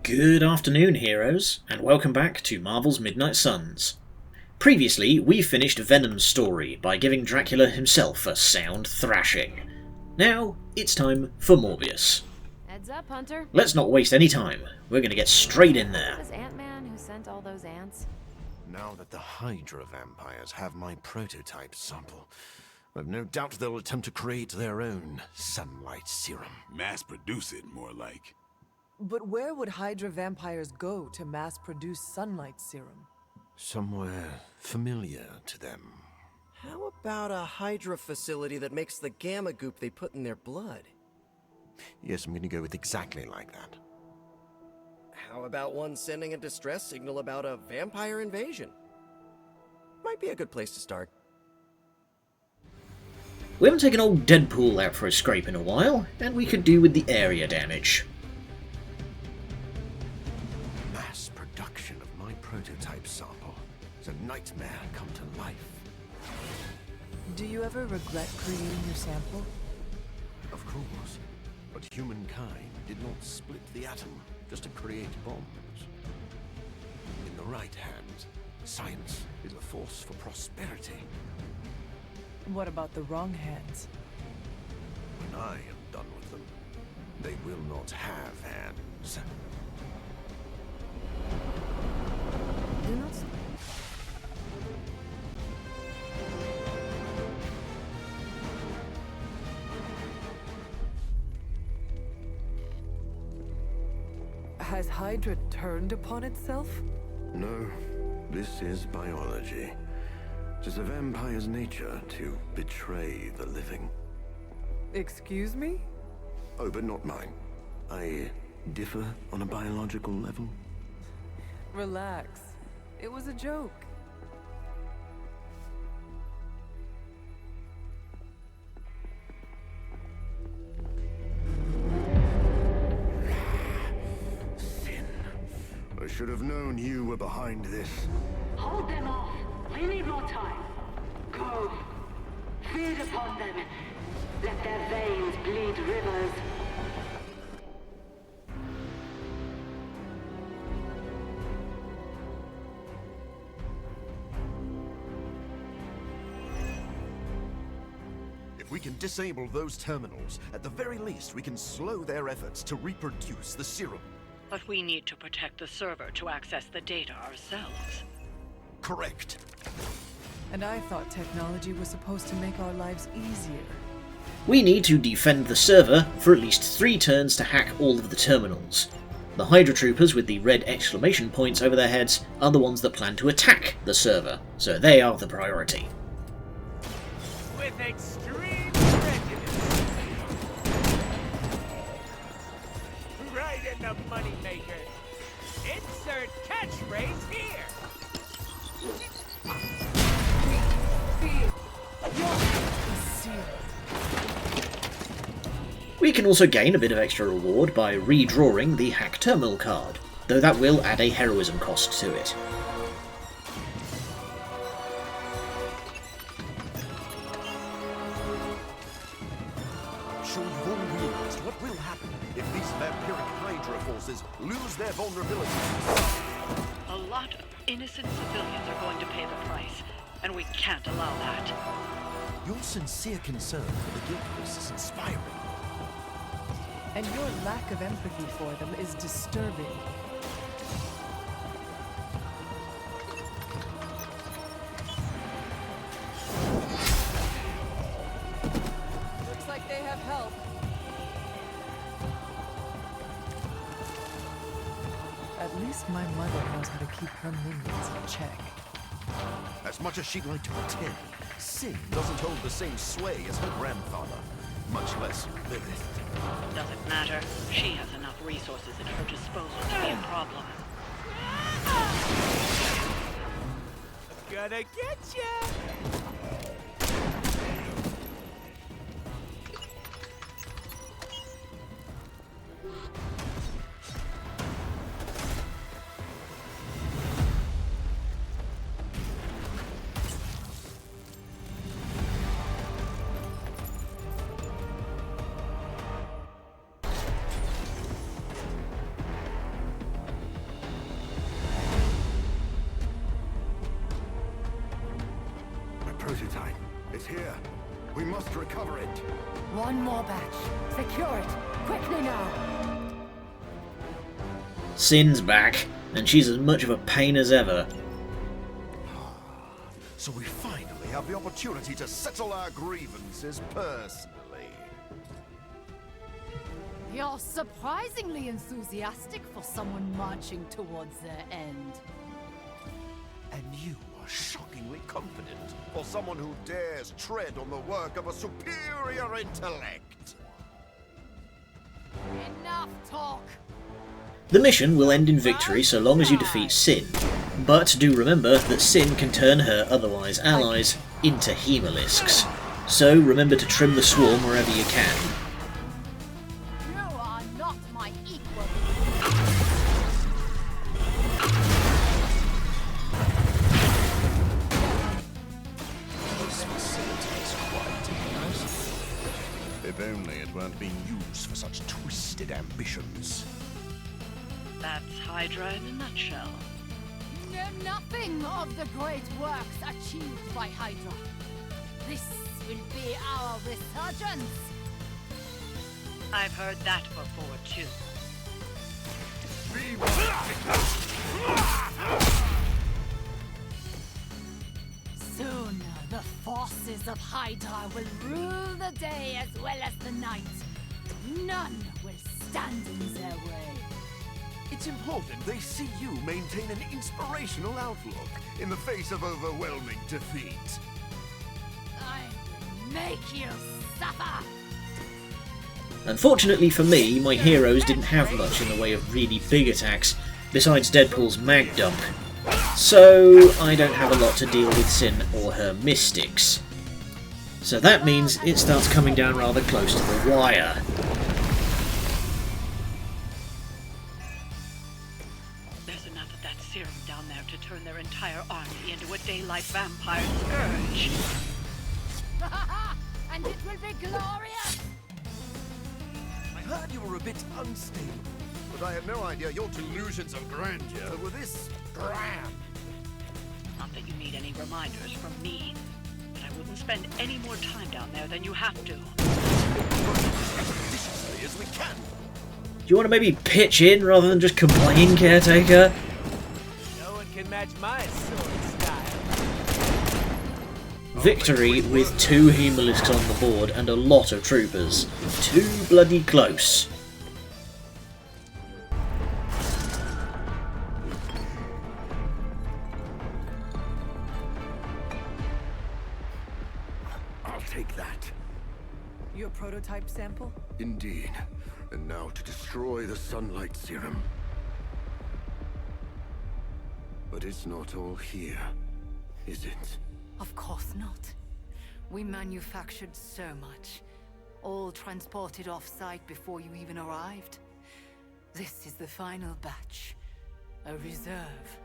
Good afternoon, heroes, and welcome back to Marvel's Midnight Suns. Previously, we finished Venom's story by giving Dracula himself a sound thrashing. Now, it's time for Morbius. Heads up, Hunter. Let's not waste any time. We're going to get straight in there. Was Ant-Man who sent all those ants? Now that the Hydra vampires have my prototype sample, I've no doubt they'll attempt to create their own sunlight serum. Mass produce it, more like. But where would Hydra vampires go to mass-produce sunlight serum? Somewhere familiar to them. How about a Hydra facility that makes the gamma goop they put in their blood? Yes, I'm gonna go with exactly like that. How about one sending a distress signal about a vampire invasion? Might be a good place to start. We haven't taken old Deadpool out for a scrape in a while, and we could do with the area damage. Mass production of my prototype sample is a nightmare come to life. Do you ever regret creating your sample? Of course, but humankind did not split the atom just to create bombs. In the right hands, science is a force for prosperity. What about the wrong hands? When I am done with them, they will not have hands. Do not... Has Hydra turned upon itself? No, this is biology. It is a vampire's nature to betray the living. Excuse me? Oh, but not mine. I differ on a biological level. Relax. It was a joke. Sin. I should have known you were behind this. Hold them off. We need more time. Go. Feed upon them. Let their veins bleed rivers. If we can disable those terminals, at the very least we can slow their efforts to reproduce the serum. But we need to protect the server to access the data ourselves. Correct. And I thought technology was supposed to make our lives easier. We need to defend the server for at least 3 turns to hack all of the terminals. The Hydra troopers with the red exclamation points over their heads are the ones that plan to attack the server, so they are the priority. With extreme prejudice. Right in the moneymaker. Insert catchphrase here. We can also gain a bit of extra reward by redrawing the hack terminal card, though that will add a heroism cost to it. I'm sure you've all realized what will happen if these vampiric Hydra forces lose their vulnerability. A lot of innocent civilians are going to pay the price, and we can't allow that. Your sincere concern for the guiltless is inspiring. And your lack of empathy for them is disturbing. Looks like they have help. At least my mother knows how to keep her minions in check. As much as she'd like to pretend, Sin doesn't hold the same sway as her grandfather, much less Lilith. Doesn't matter. She has enough resources at her disposal to be a problem. Gonna get ya! must recover it. One more batch. Secure it. Quickly now. Sin's back, and she's as much of a pain as ever. So we finally have the opportunity to settle our grievances personally. You're surprisingly enthusiastic for someone marching towards their end. And you are shockingly confident for someone who dares tread on the work of a superior intellect. Enough talk. The mission will end in victory so long as you defeat Sin, but do remember that Sin can turn her otherwise allies into Hemalisks, so remember to trim the swarm wherever you can. You are not my equal. This facility is quite impressive. If only it weren't being used for such twisted ambitions. That's Hydra in a nutshell. You know nothing of the great works achieved by Hydra. This will be our resurgence. I've heard that before, too. Soon, the forces of Hydra will rule the day as well as the night. None will stand in their way. It's important they see you maintain an inspirational outlook in the face of overwhelming defeat. I will make you suffer. Unfortunately for me, my heroes didn't have much in the way of really big attacks, besides Deadpool's mag dump, so I don't have a lot to deal with Sin or her mystics. So that means it starts coming down rather close to the wire. There's enough of that serum down there to turn their entire army into a daylight vampire scourge. And it will be glorious! I heard you were a bit unstable, but I had no idea your delusions of grandeur were this grand. Not that you need any reminders from me, but I wouldn't spend any more time down there than you have to. As expeditiously as we can. Do you want to maybe pitch in rather than just complain, Caretaker? No one can match my sword style. Victory with 2 Hemalisks on the board and a lot of troopers. Too bloody close. I'll take that. Your prototype sample? Indeed. And now to destroy the sunlight serum. But it's not all here, is it? Of course not. We manufactured so much. All transported off-site before you even arrived. This is the final batch. A reserve.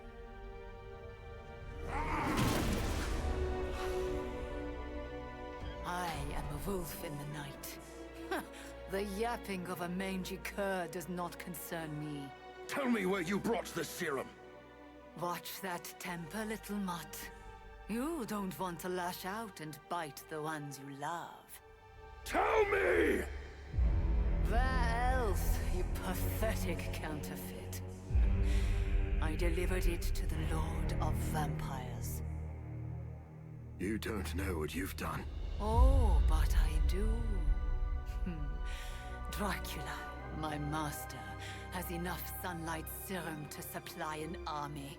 I am a wolf in the night. The yapping of a mangy cur does not concern me. Tell me where you brought the serum. Watch that temper, little mutt. You don't want to lash out and bite the ones you love. Tell me! Where else, you pathetic counterfeit? I delivered it to the Lord of Vampires. You don't know what you've done. Oh, but I do. Dracula, my master, has enough sunlight serum to supply an army.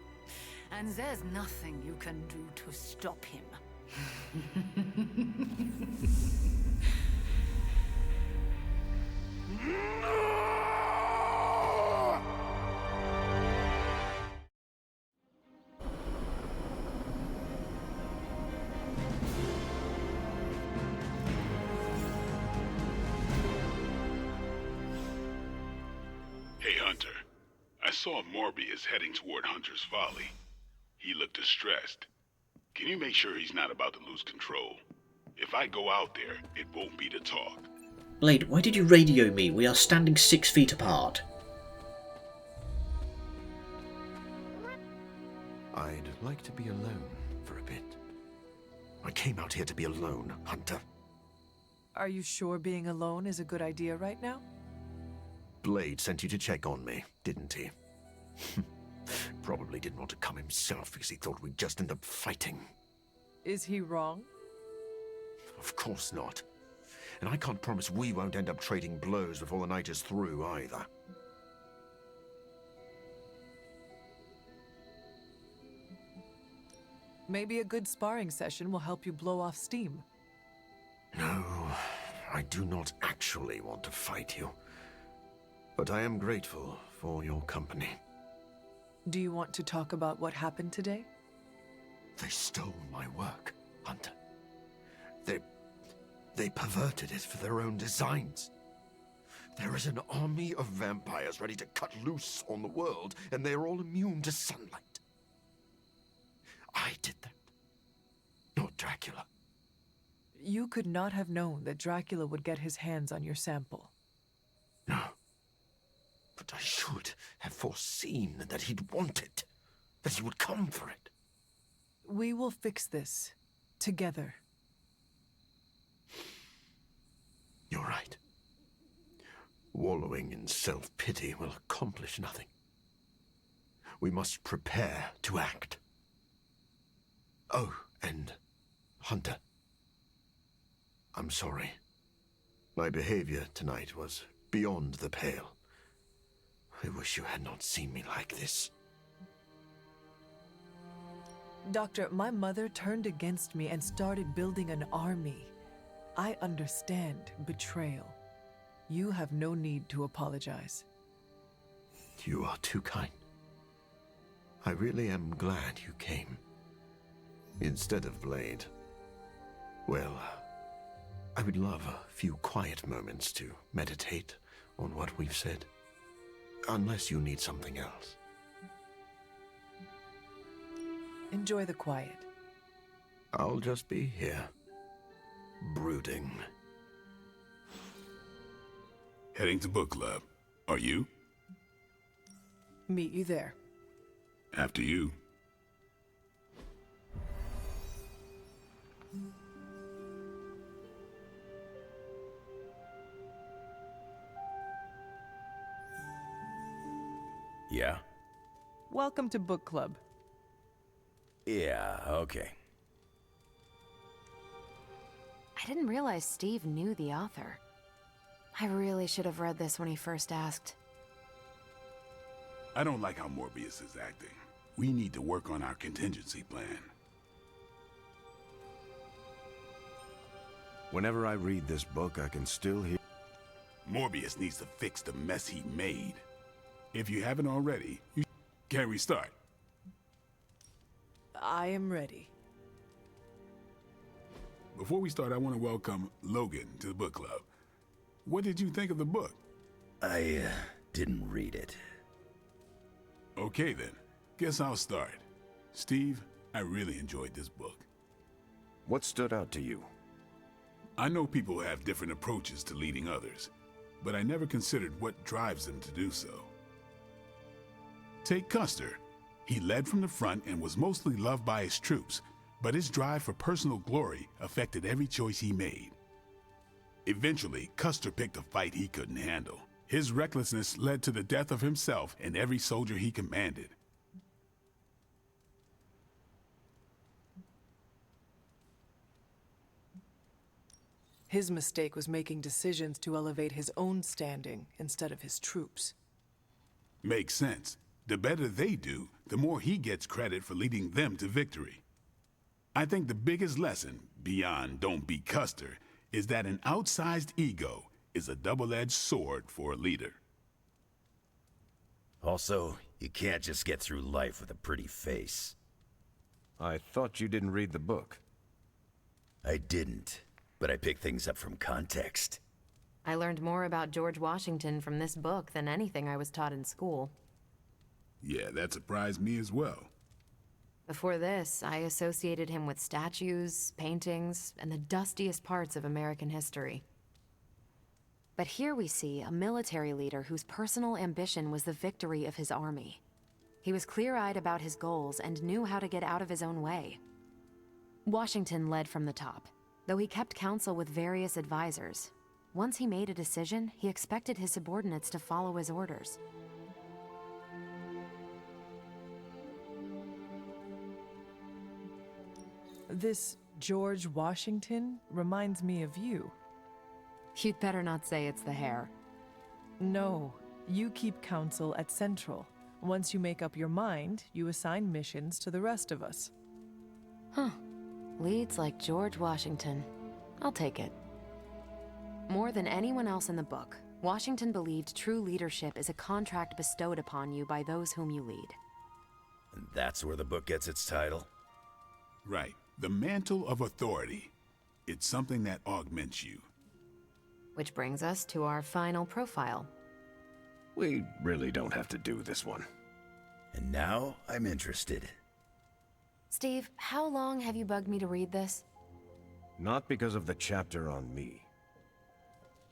And there's nothing you can do to stop him. Hey, Hunter. I saw Morbius heading toward Hunter's Folly. He looked distressed. Can you make sure he's not about to lose control? If I go out there, it won't be to talk. Blade, why did you radio me? We are standing 6 feet apart. I'd like to be alone for a bit. I came out here to be alone, Hunter. Are you sure being alone is a good idea right now? Blade sent you to check on me, didn't he? Probably didn't want to come himself because he thought we'd just end up fighting. Is he wrong? Of course not. And I can't promise we won't end up trading blows before the night is through, either. Maybe a good sparring session will help you blow off steam. No, I do not actually want to fight you. But I am grateful for your company. Do you want to talk about what happened today? They stole my work, Hunter. They perverted it for their own designs. There is an army of vampires ready to cut loose on the world, and they are all immune to sunlight. I did that, not Dracula. You could not have known that Dracula would get his hands on your sample. No. But I should have foreseen that he'd want it, that he would come for it. We will fix this, together. You're right. Wallowing in self-pity will accomplish nothing. We must prepare to act. Oh, and Hunter. I'm sorry. My behavior tonight was beyond the pale. I wish you had not seen me like this. Doctor, my mother turned against me and started building an army. I understand betrayal. You have no need to apologize. You are too kind. I really am glad you came. Instead of Blade. Well, I would love a few quiet moments to meditate on what we've said. Unless you need something else. Enjoy the quiet. I'll just be here, brooding. Heading to book club. Are you? Meet you there. After you. Yeah? Welcome to book club. Yeah, okay. I didn't realize Steve knew the author. I really should have read this when he first asked. I don't like how Morbius is acting. We need to work on our contingency plan. Whenever I read this book, I can still hear... Morbius needs to fix the mess he made. If you haven't already, can we start? I am ready. Before we start, I want to welcome Logan to the book club. What did you think of the book? I didn't read it. Okay then, guess I'll start. Steve, I really enjoyed this book. What stood out to you? I know people have different approaches to leading others, but I never considered what drives them to do so. Take Custer. He led from the front and was mostly loved by his troops, but his drive for personal glory affected every choice he made. Eventually, Custer picked a fight he couldn't handle. His recklessness led to the death of himself and every soldier he commanded. His mistake was making decisions to elevate his own standing instead of his troops. Makes sense. The better they do, the more he gets credit for leading them to victory. I think the biggest lesson, beyond don't be Custer, is that an outsized ego is a double-edged sword for a leader. Also, you can't just get through life with a pretty face. I thought you didn't read the book. I didn't, but I picked things up from context. I learned more about George Washington from this book than anything I was taught in school. Yeah, that surprised me as well. Before this, I associated him with statues, paintings, and the dustiest parts of American history. But here we see a military leader whose personal ambition was the victory of his army. He was clear-eyed about his goals and knew how to get out of his own way. Washington led from the top. though he kept counsel with various advisors. Once he made a decision, he expected his subordinates to follow his orders. This George Washington reminds me of you. You'd better not say it's the hair. No, you keep counsel at Central. Once you make up your mind, you assign missions to the rest of us. Huh. Leads like George Washington. I'll take it. More than anyone else in the book, Washington believed true leadership is a contract bestowed upon you by those whom you lead. And that's where the book gets its title? Right. The mantle of authority. It's something that augments you. Which brings us to our final profile. We really don't have to do this one. And now I'm interested. Steve, how long have you bugged me to read this? Not because of the chapter on me.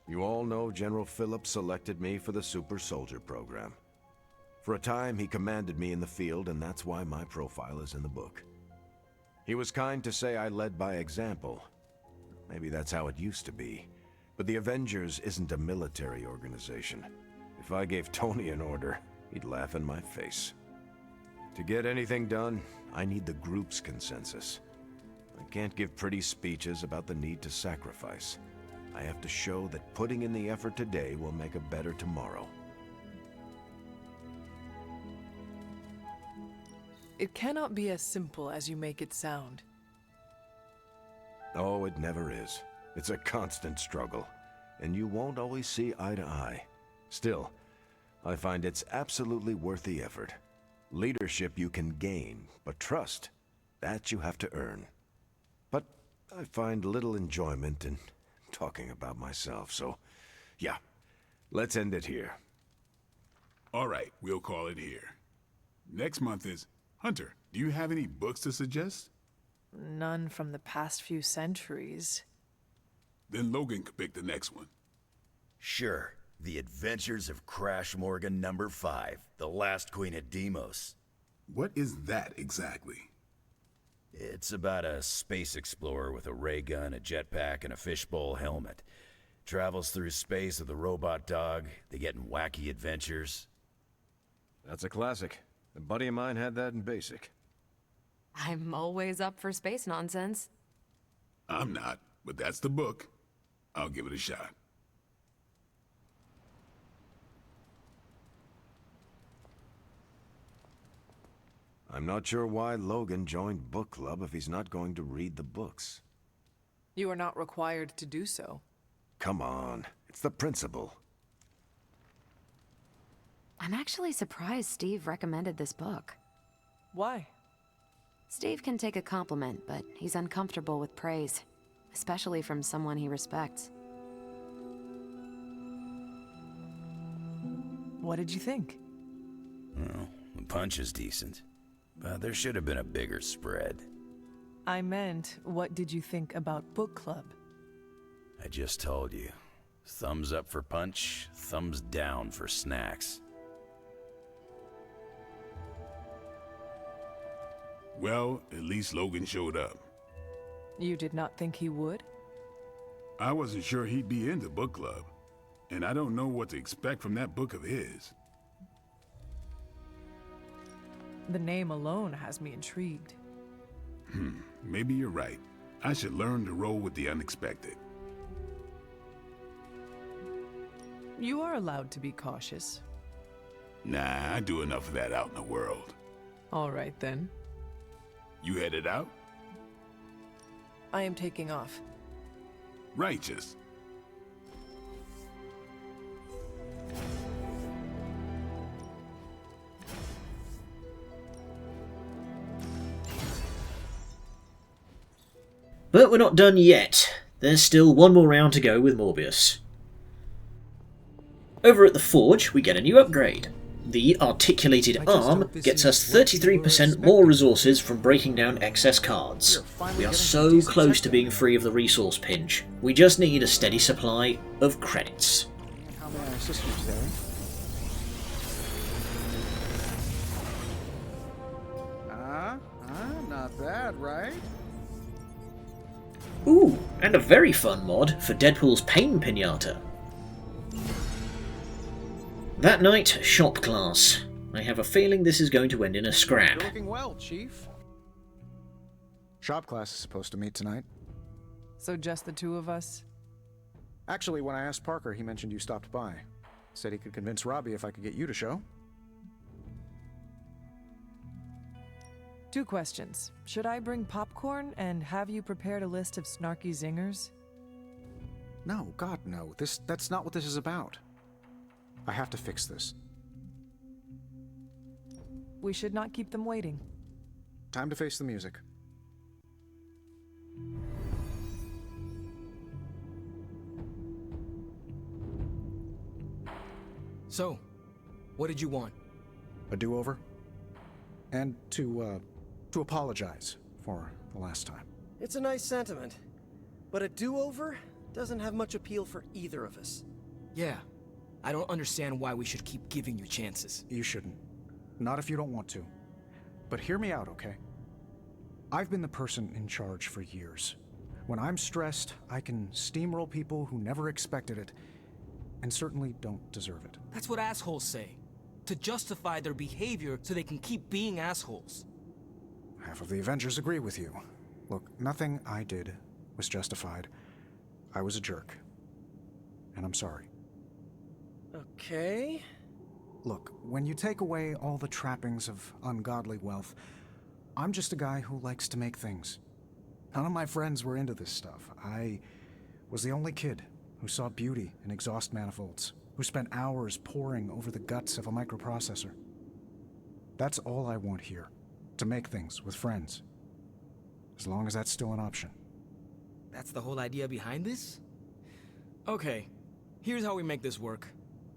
You all know General Phillips selected me for the Super Soldier program. For a time, he commanded me in the field, and that's why my profile is in the book. He was kind to say I led by example. Maybe that's how it used to be. But the Avengers isn't a military organization. If I gave Tony an order, he'd laugh in my face. To get anything done, I need the group's consensus. I can't give pretty speeches about the need to sacrifice. I have to show that putting in the effort today will make a better tomorrow. It cannot be as simple as you make it sound. Oh, it never is. It's a constant struggle, and you won't always see eye to eye. Still, I find it's absolutely worth the effort. Leadership you can gain, but trust, that you have to earn. But I find little enjoyment in talking about myself, so yeah, let's end it here. All right, we'll call it here. Next month is... Hunter, do you have any books to suggest? None from the past few centuries. Then Logan could pick the next one. Sure. The Adventures of Crash Morgan number 5, The Last Queen of Deimos. What is that exactly? It's about a space explorer with a ray gun, a jetpack, and a fishbowl helmet. Travels through space with a robot dog. They get in wacky adventures. That's a classic. A buddy of mine had that in basic. I'm always up for space nonsense. I'm not, but that's the book. I'll give it a shot. I'm not sure why Logan joined book club if he's not going to read the books. You are not required to do so. Come on, it's the principle. I'm actually surprised Steve recommended this book. Why? Steve can take a compliment, but he's uncomfortable with praise, especially from someone he respects. What did you think? Well, the punch is decent, but there should have been a bigger spread. I meant, what did you think about book club? I just told you. Thumbs up for punch, thumbs down for snacks. Well, at least Logan showed up. You did not think he would? I wasn't sure he'd be into book club, and I don't know what to expect from that book of his. The name alone has me intrigued. Maybe you're right. I should learn to roll with the unexpected. You are allowed to be cautious. Nah, I do enough of that out in the world. All right, then. You headed out? I am taking off. Righteous. But we're not done yet. There's still one more round to go with Morbius. Over at the Forge, we get a new upgrade. The Articulated Arm gets us 33% more resources from breaking down excess cards. We are so close to being free of the resource pinch. We just need a steady supply of credits. How may I assist you today? Not bad, right? Ooh, And a very fun mod for Deadpool's Pain Pinata. That night, shop class. I have a feeling this is going to end in a scrap. You're looking well, Chief. Shop class is supposed to meet tonight. So just the two of us? Actually, when I asked Parker, he mentioned you stopped by. Said he could convince Robbie if I could get you to show. 2 questions. Should I bring popcorn and have you prepared a list of snarky zingers? No, God, no. That's not what this is about. I have to fix this. We should not keep them waiting. Time to face the music. So, what did you want? A do-over? And to apologize for the last time. It's a nice sentiment, but a do-over doesn't have much appeal for either of us. Yeah, I don't understand why we should keep giving you chances. You shouldn't. Not if you don't want to. But hear me out, okay? I've been the person in charge for years. When I'm stressed, I can steamroll people who never expected it, and certainly don't deserve it. That's what assholes say. To justify their behavior so they can keep being assholes. Half of the Avengers agree with you. Look, nothing I did was justified. I was a jerk. And I'm sorry. Okay. Look, when you take away all the trappings of ungodly wealth, I'm just a guy who likes to make things. None of my friends were into this stuff. I was the only kid who saw beauty in exhaust manifolds, who spent hours poring over the guts of a microprocessor. That's all I want here, to make things with friends. As long as that's still an option. That's the whole idea behind this? Okay, here's how we make this work.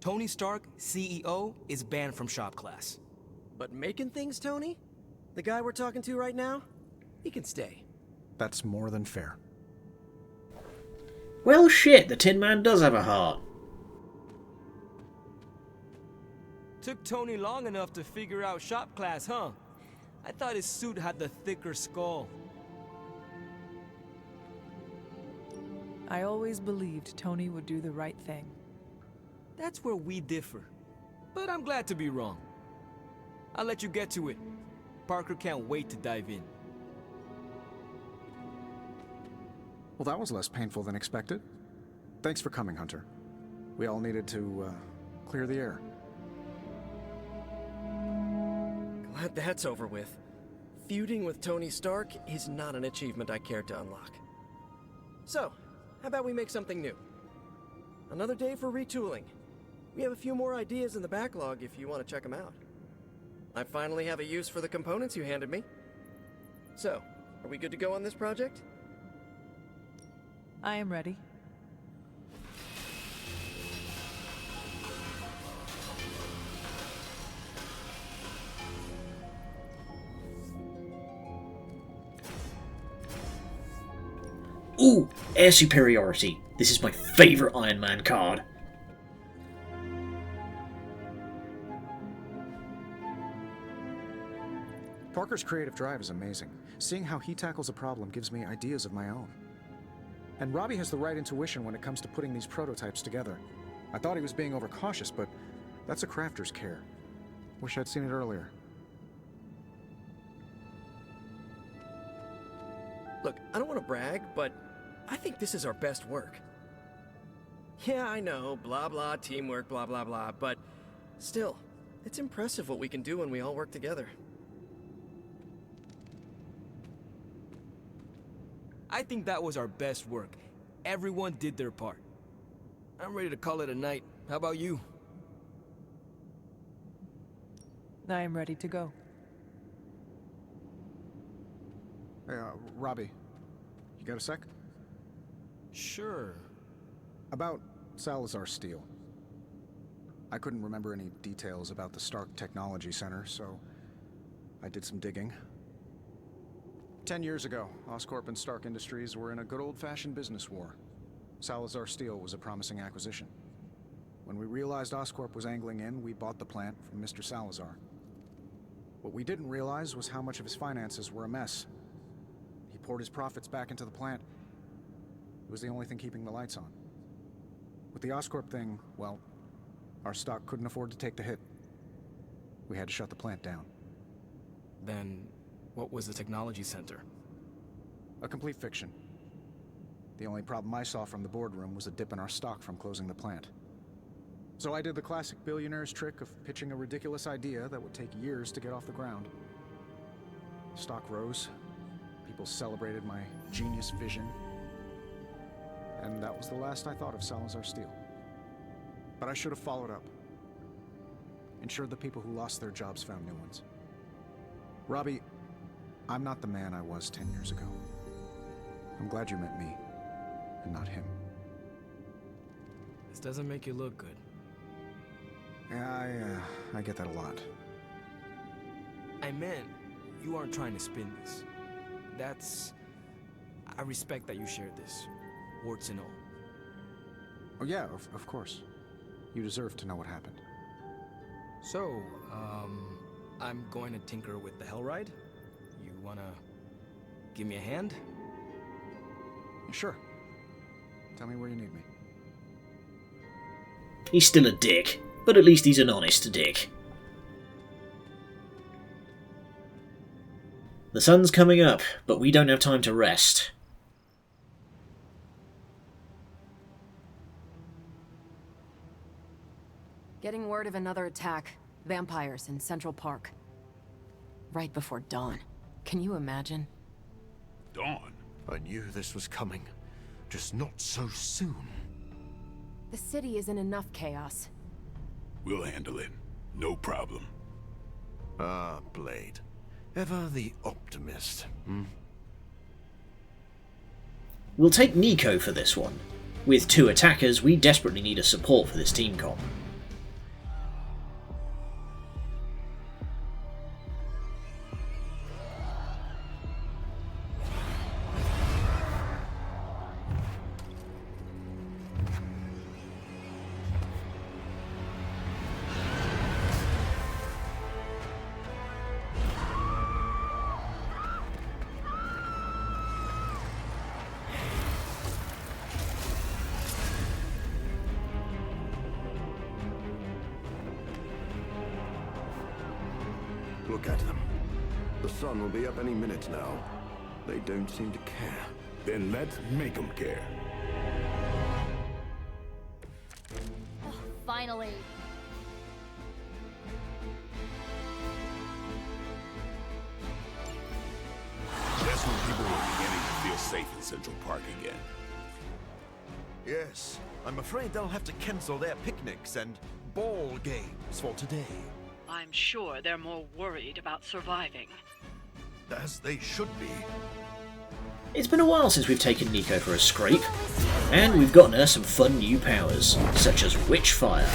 Tony Stark, CEO, is banned from shop class. But making things, Tony? The guy we're talking to right now? He can stay. That's more than fair. Well shit, the Tin Man does have a heart. Took Tony long enough to figure out shop class, huh? I thought his suit had the thicker skull. I always believed Tony would do the right thing. That's where we differ. But I'm glad to be wrong. I'll let you get to it. Parker can't wait to dive in. Well, that was less painful than expected. Thanks for coming, Hunter. We all needed to, clear the air. Glad that's over with. Feuding with Tony Stark is not an achievement I care to unlock. So, how about we make something new? Another day for retooling. We have a few more ideas in the backlog if you want to check them out. I finally have a use for the components you handed me. So, are we good to go on this project? I am ready. Ooh, air superiority. This is my favourite Iron Man card. Parker's creative drive is amazing. Seeing how he tackles a problem gives me ideas of my own. And Robbie has the right intuition when it comes to putting these prototypes together. I thought he was being overcautious, but that's a crafter's care. Wish I'd seen it earlier. Look, I don't want to brag, but I think this is our best work. Yeah, I know, blah blah, teamwork, blah blah blah, but still, it's impressive what we can do when we all work together. I think that was our best work. Everyone did their part. I'm ready to call it a night. How about you? I am ready to go. Hey, Robbie, you got a sec? Sure. About Salazar Steel. I couldn't remember any details about the Stark Technology Center, so I did some digging. 10 years ago, Oscorp and Stark Industries were in a good old-fashioned business war. Salazar Steel was a promising acquisition. When we realized Oscorp was angling in, we bought the plant from Mr. Salazar. What we didn't realize was how much of his finances were a mess. He poured his profits back into the plant, was the only thing keeping the lights on. With the Oscorp thing, well, our stock couldn't afford to take the hit. We had to shut the plant down. Then, what was the technology center? A complete fiction. The only problem I saw from the boardroom was a dip in our stock from closing the plant. So I did the classic billionaire's trick of pitching a ridiculous idea that would take years to get off the ground. Stock rose. People celebrated my genius vision. And that was the last I thought of Salazar Steel. But I should have followed up. Ensured the people who lost their jobs found new ones. Robbie, I'm not the man I was 10 years ago. I'm glad you met me, and not him. This doesn't make you look good. Yeah, I get that a lot. I meant, you aren't trying to spin this. I respect that you shared this, warts and all. Oh yeah, of course. You deserve to know what happened. So, I'm going to tinker with the Hellride. You wanna give me a hand? Sure. Tell me where you need me. He's still a dick, but at least he's an honest dick. The sun's coming up, but we don't have time to rest. Getting word of another attack. Vampires in Central Park. Right before dawn. Can you imagine? Dawn? I knew this was coming. Just not so soon. The city is in enough chaos. We'll handle it. No problem. Ah, Blade. Ever the optimist, hmm? We'll take Nico for this one. With 2 attackers, we desperately need a support for this team comp. Look at them. The sun will be up any minute now. They don't seem to care. Then let's make them care. Oh, finally. That's when people were beginning to feel safe in Central Park again. Yes, I'm afraid they'll have to cancel their picnics and ball games for today. I'm sure they're more worried about surviving. As they should be. It's been a while since we've taken Nico for a scrape, and we've gotten her some fun new powers, such as Witchfire.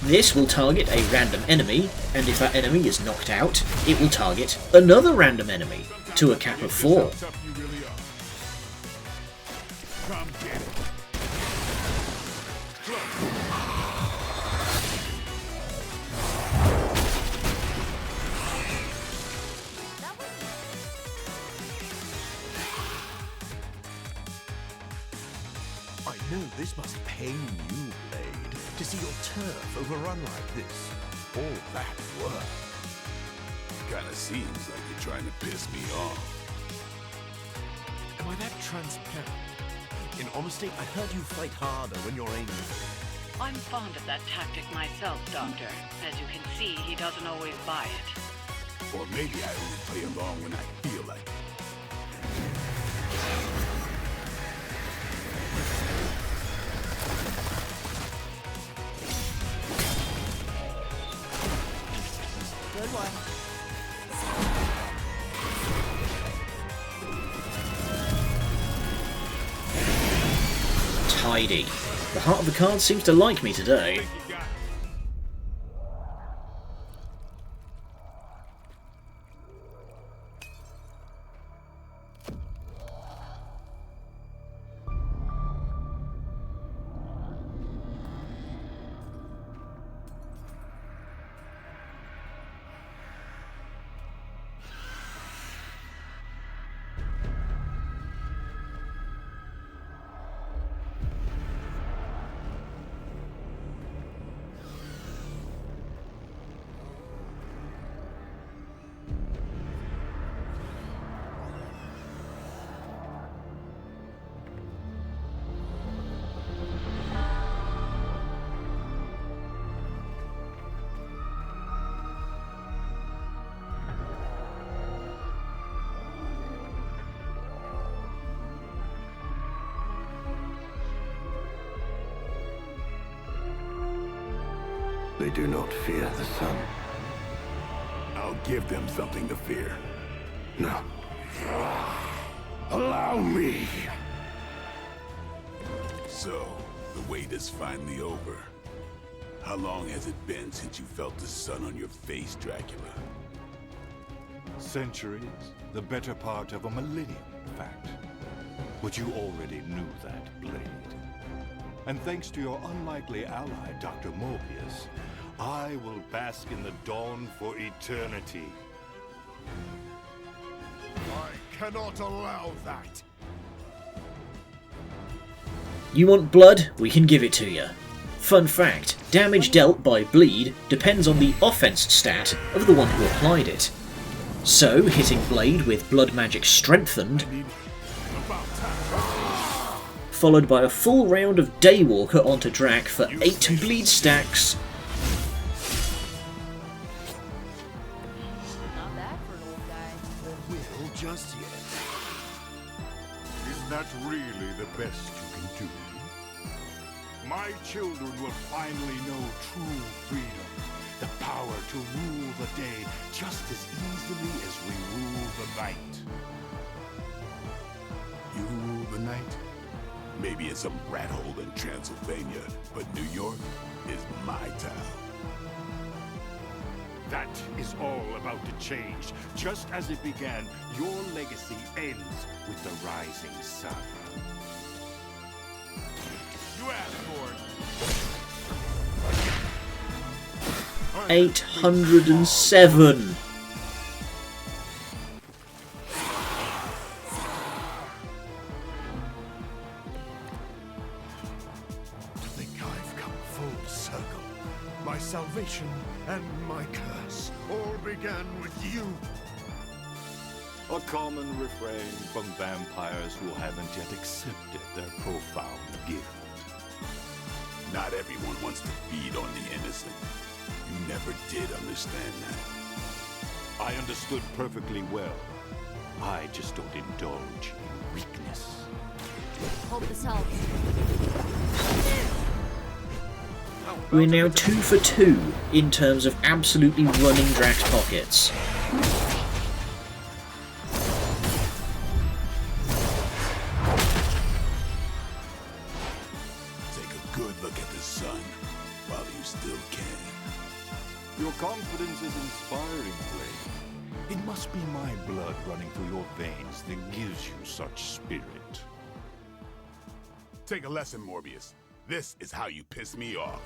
This will target a random enemy, and if that enemy is knocked out, it will target another random enemy, to a cap of 4. Come get it. I know this must pain you, Blade, to see your turf overrun like this. All that work. Kinda seems like you're trying to piss me off. Am I that transparent? In honesty, I heard you fight harder when you're angry. I'm fond of that tactic myself, Doctor. As you can see, he doesn't always buy it. Or maybe I only play along when I feel like it. Good one. Tidy. The heart of the card seems to like me today. They do not fear the sun. I'll give them something to fear. No. Allow me! So, the wait is finally over. How long has it been since you felt the sun on your face, Dracula? Centuries. The better part of a millennium, in fact. But you already knew that, Blade. And thanks to your unlikely ally, Dr. Morbius, I will bask in the dawn for eternity. I cannot allow that! You want blood? We can give it to you. Fun fact, damage dealt by bleed depends on the offense stat of the one who applied it. So, hitting Blade with blood magic strengthened, followed by a full round of Daywalker onto Drac for 8 bleed stacks. Not bad for an old guy. Will just yet. Is that really the best you can do? My children will finally know true freedom. The power to rule the day just as easily as we rule the night. You rule the night? Maybe in some rat hole in Transylvania, but New York is my town. That is all about to change. Just as it began, your legacy ends with the rising sun. You asked for it. 807. To think I've come full circle. My salvation and my curse all began with you. A common refrain from vampires who haven't yet accepted their profound gift. Not everyone wants to feed on the innocent. You never did understand that. I understood perfectly well. I just don't indulge in weakness. Hope this helps. We're now 2 for 2 in terms of absolutely running Drac's pockets. Your confidence is inspiring, Blade. It must be my blood running through your veins that gives you such spirit. Take a lesson, Morbius. This is how you piss me off.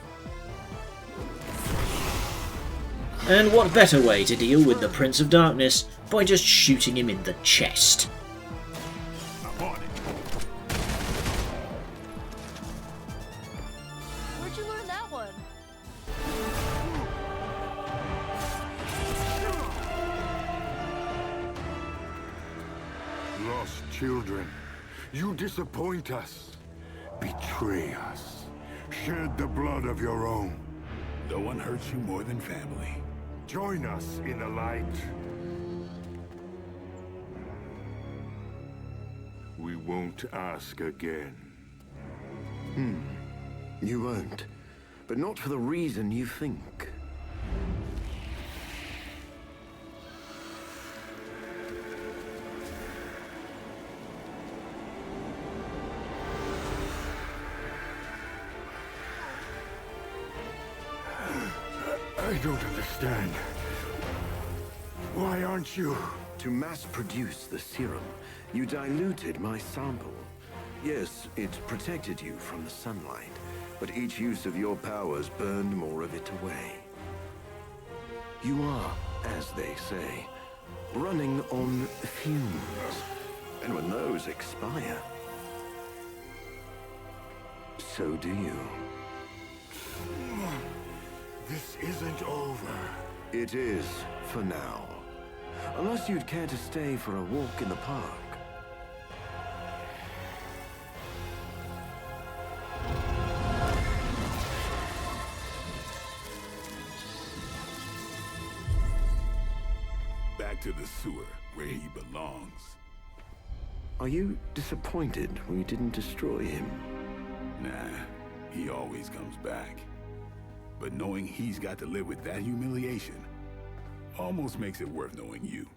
And what better way to deal with the Prince of Darkness by just shooting him in the chest? I'm on it. Where'd you learn that one? Lost children, you disappoint us, betray us, shed the blood of your own. No one hurts you more than family. Join us in the light. We won't ask again. You won't. But not for the reason you think. I don't understand. Why aren't you? To mass produce the serum, you diluted my sample. Yes, it protected you from the sunlight, but each use of your powers burned more of it away. You are, as they say, running on fumes. And when those expire, so do you. This isn't over. It is, for now. Unless you'd care to stay for a walk in the park. Back to the sewer, where he belongs. Are you disappointed we didn't destroy him? Nah, he always comes back. but knowing he's got to live with that humiliation almost makes it worth knowing you.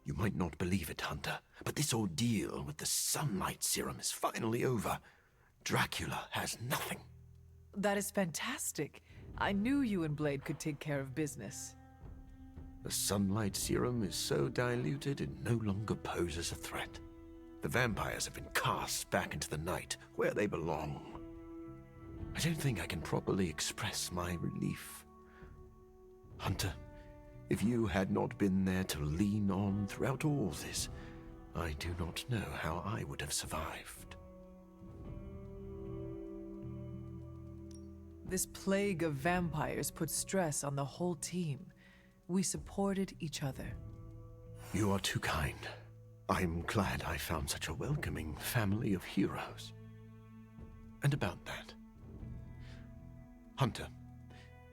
You might not believe it, Hunter, but this ordeal with the sunlight serum is finally over. Dracula has nothing. That is fantastic. I knew you and Blade could take care of business. The sunlight serum is so diluted it no longer poses a threat. The vampires have been cast back into the night, where they belong. I don't think I can properly express my relief. Hunter, if you had not been there to lean on throughout all this, I do not know how I would have survived. This plague of vampires put stress on the whole team. We supported each other. You are too kind. I'm glad I found such a welcoming family of heroes. And about that, Hunter,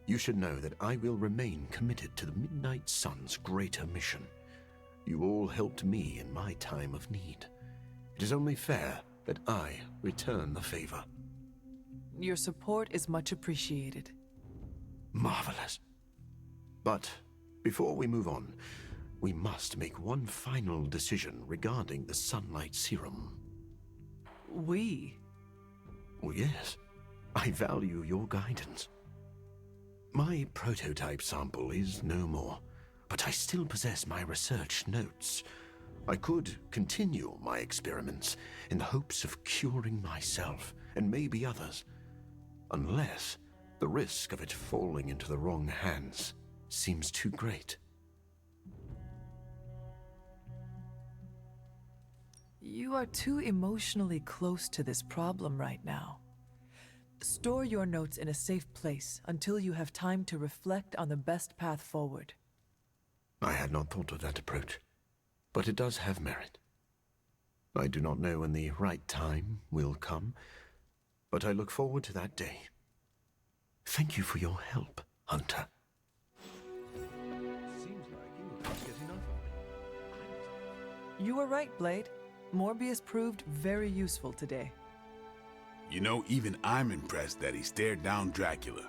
you should know that I will remain committed to the Midnight Sun's greater mission. You all helped me in my time of need. It is only fair that I return the favor. Your support is much appreciated. Marvelous. But before we move on, we must make one final decision regarding the sunlight serum. We? Well, yes. I value your guidance. My prototype sample is no more, but I still possess my research notes. I could continue my experiments in the hopes of curing myself and maybe others, unless the risk of it falling into the wrong hands seems too great. You are too emotionally close to this problem right now. Store your notes in a safe place until you have time to reflect on the best path forward. I had not thought of that approach, but it does have merit. I do not know when the right time will come, but I look forward to that day. Thank you for your help, Hunter. Seems like you can't get enough of me. You were right, Blade. Morbius proved very useful today. You know, even I'm impressed that he stared down Dracula.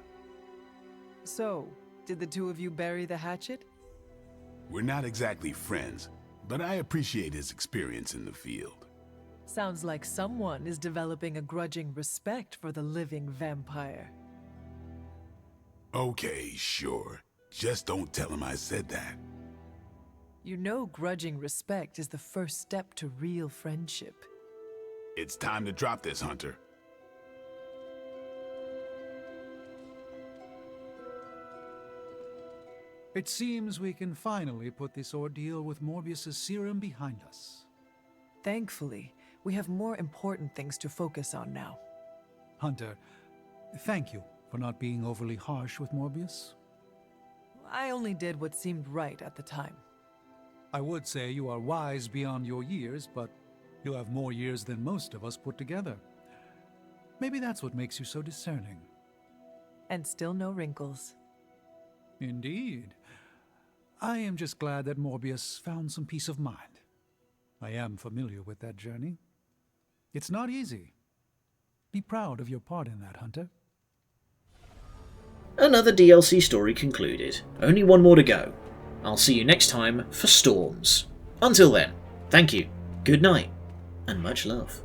So, did the two of you bury the hatchet? We're not exactly friends, but I appreciate his experience in the field. Sounds like someone is developing a grudging respect for the living vampire. Okay, sure. Just don't tell him I said that. You know grudging respect is the first step to real friendship. It's time to drop this, Hunter. It seems we can finally put this ordeal with Morbius' serum behind us. Thankfully, we have more important things to focus on now. Hunter, thank you for not being overly harsh with Morbius. I only did what seemed right at the time. I would say you are wise beyond your years, but you have more years than most of us put together. Maybe that's what makes you so discerning. And still no wrinkles. Indeed. I am just glad that Morbius found some peace of mind. I am familiar with that journey. It's not easy. Be proud of your part in that, Hunter. Another DLC story concluded. Only one more to go. I'll see you next time for Storms. Until then, thank you, good night, and much love.